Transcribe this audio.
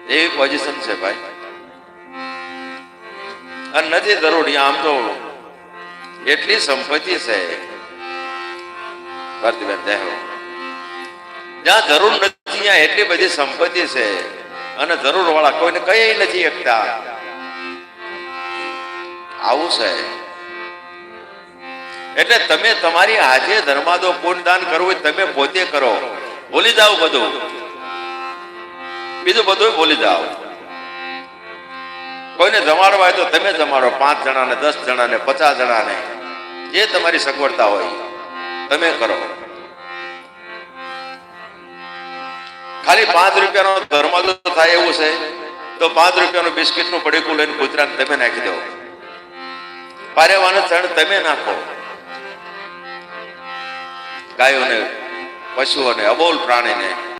એવી પોઝિશન છે ભાઈ. અને નથી જરૂરી, આમ તો એટલી સંપત્તિ છે ભારતીબેન દેહો, જ્યાં જરૂર નથી ત્યાં એટલી બધી સંપત્તિ છે, અને જરૂર વાળા કોઈને કઈ નથી શકતા. આવું છે. એટલે તમે તમારી હાથે ધર્માદો પૂર્ણ દાન કરવું તમે પોતે કરો. ભૂલી જાઓ બધું, બીજું બધું ભૂલી જાઓ. કોઈને જમાડવા હોય તો તમે જમાડો, 5 જણાને, 10 જણાને, 50 જણાને, જે તમારી સગવડતા હોય તમે કરો. ખાલી 5 રૂપિયાનો ધર્માદો થાય એવું છે તો 5 રૂપિયાનું બિસ્કિટનું પડીકું લઈને કૂતરાને તમે નાખી દો. પારેવાના ચણ તમે નાખો. ગાયોને, પશુઓને, અબોલ પ્રાણીને